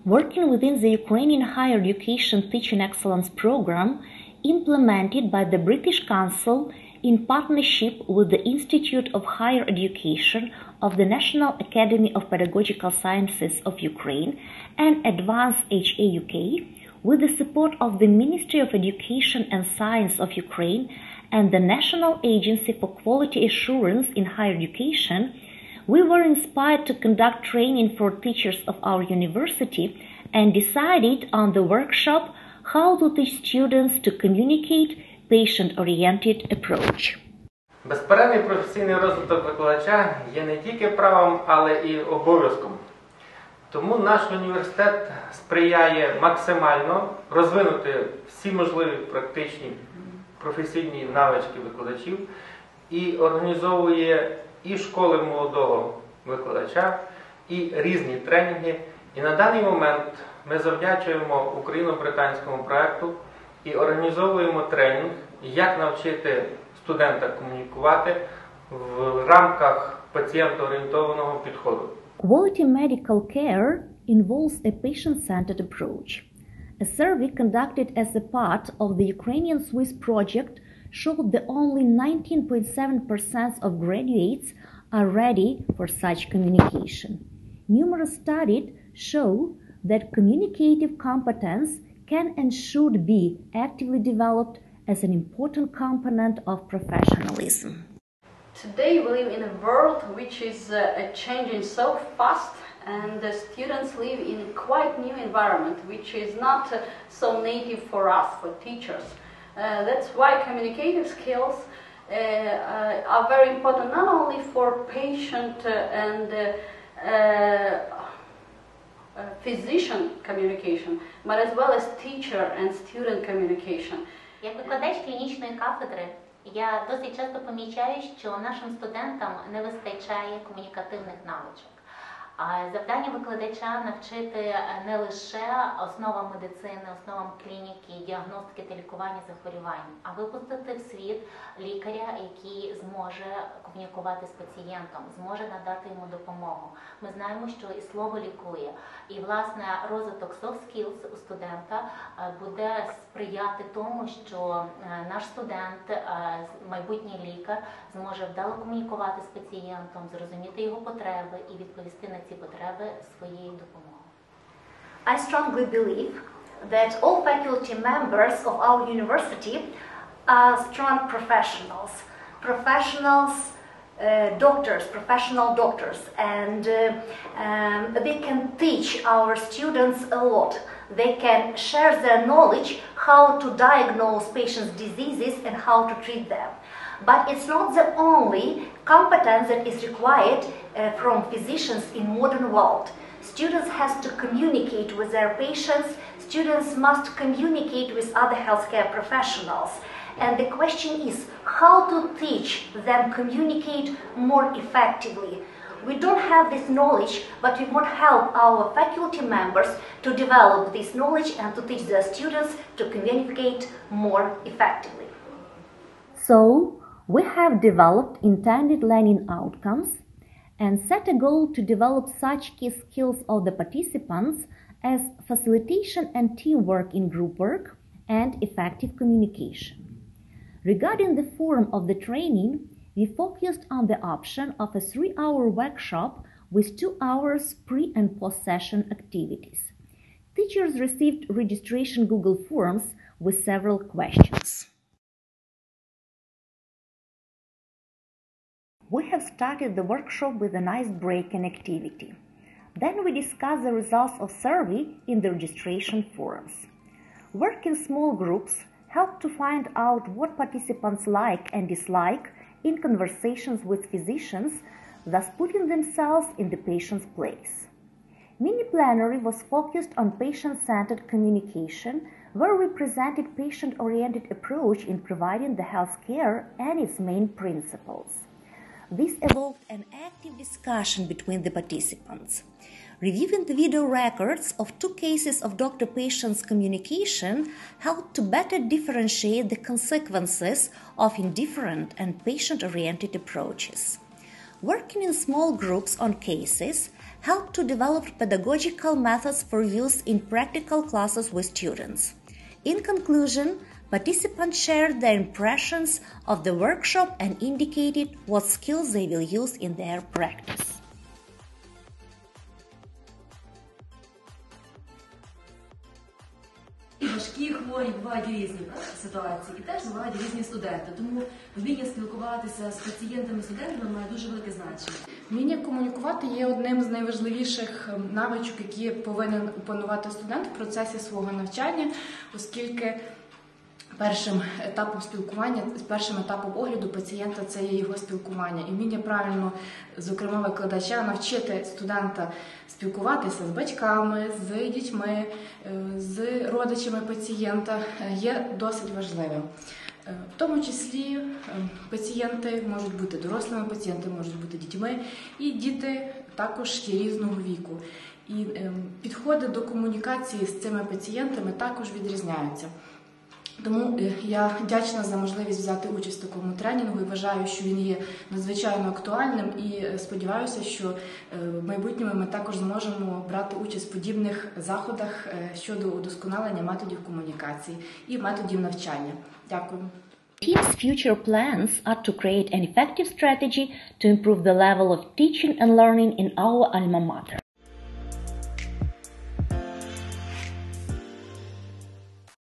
working within the Ukrainian Higher Education Teaching Excellence Program implemented by the British Council in partnership with the Institute of Higher Education of the National Academy of Pedagogical Sciences of Ukraine and Advanced HA UK, with the support of the Ministry of Education and Science of Ukraine and the National Agency for Quality Assurance in Higher Education, we were inspired to conduct training for teachers of our university and decided on the workshop how to teach students to communicate patient-oriented approach. Безперервний професійний розвиток викладача є не тільки правом, але і обов'язком. Тому наш університет сприяє максимально розвинути всі можливі практичні професійні навички викладачів і організовує і школи молодого викладача, і різні тренінги. І на даний момент ми завдячуємо україно-британському проєкту і організовуємо тренінг «Як навчити студента комунікувати» в рамках пацієнтоорієнтованого підходу. Quality medical care involves a patient-centered approach. A survey conducted as a part of the Ukrainian-Swiss project showed that only 19.7% of graduates are ready for such communication. Numerous studies show that communicative competence can and should be actively developed as an important component of professionalism. Today we live in a world which is changing so fast, and the students live in a quite new environment which is not so native for us, for teachers. That's why communicative skills are very important not only for patient and physician communication, but as well as teacher and student communication. Як викладач клінічної кафедри, я досить часто помічаю, що нашим студентам не вистачає комунікативних навичок. Завдання викладача навчити не лише основам медицини, основам клініки, діагностики та лікування захворювань, а випустити в світ лікаря, який зможе комунікувати з пацієнтом, зможе надати йому допомогу. Ми знаємо, що і слово лікує. І, власне, розвиток soft skills у студента буде сприяти тому, що наш студент, майбутній лікар, зможе вдало комунікувати з пацієнтом, зрозуміти його потреби і відповісти на ці потреби своєю допомогою. I strongly believe that all faculty members of our university are strong professionals, professional doctors, and they can teach our students a lot. They can share their knowledge how to diagnose patients' diseases and how to treat them. But it's not the only competence that is required from physicians in modern world. Students have to communicate with their patients. Students must communicate with other healthcare professionals. And the question is how to teach them communicate more effectively. We don't have this knowledge, but we want to help our faculty members to develop this knowledge and to teach their students to communicate more effectively. So, we have developed intended learning outcomes and set a goal to develop such key skills of the participants as facilitation and teamwork in group work and effective communication. Regarding the form of the training, we focused on the option of a 3-hour workshop with 2 hours pre- and post-session activities. Teachers received registration Google Forms with several questions. We have started the workshop with an ice-breaking activity. Then we discussed the results of survey in the registration forms. Work in small groups helped to find out what participants like and dislike in conversations with physicians, thus putting themselves in the patient's place. Mini-plenary was focused on patient-centered communication, where we presented patient-oriented approach in providing the health care and its main principles. This evoked an active discussion between the participants. Reviewing the video records of 2 cases of doctor-patient's communication helped to better differentiate the consequences of indifferent and patient-oriented approaches. Working in small groups on cases help to develop pedagogical methods for use in practical classes with students. In conclusion, participants shared their impressions of the workshop and indicated what skills they will use in their practice. Важкі, хворі, бувають різні ситуації, і теж бувають різні студенти. Тому вміння спілкуватися з пацієнтами, студентами має дуже велике значення. Вміння комунікувати є одним з найважливіших навичок, які повинен опанувати студент в процесі свого навчання, оскільки першим етапом спілкування, першим етапом огляду пацієнта – це є його спілкування. І вміння правильно, зокрема викладача, навчити студента спілкуватися з батьками, з дітьми, з родичами пацієнта є досить важливим. В тому числі пацієнти можуть бути дорослими, пацієнти можуть бути дітьми, і діти також є різного віку. І підходи до комунікації з цими пацієнтами також відрізняються. Тому я вдячна за можливість взяти участь в такому тренінгу і вважаю, що він є надзвичайно актуальним і сподіваюся, що в майбутньому ми також зможемо брати участь в подібних заходах щодо удосконалення методів комунікації і методів навчання. Дякую. Team's future plans are to create an effective strategy to improve the level of teaching and learning in our alma mater.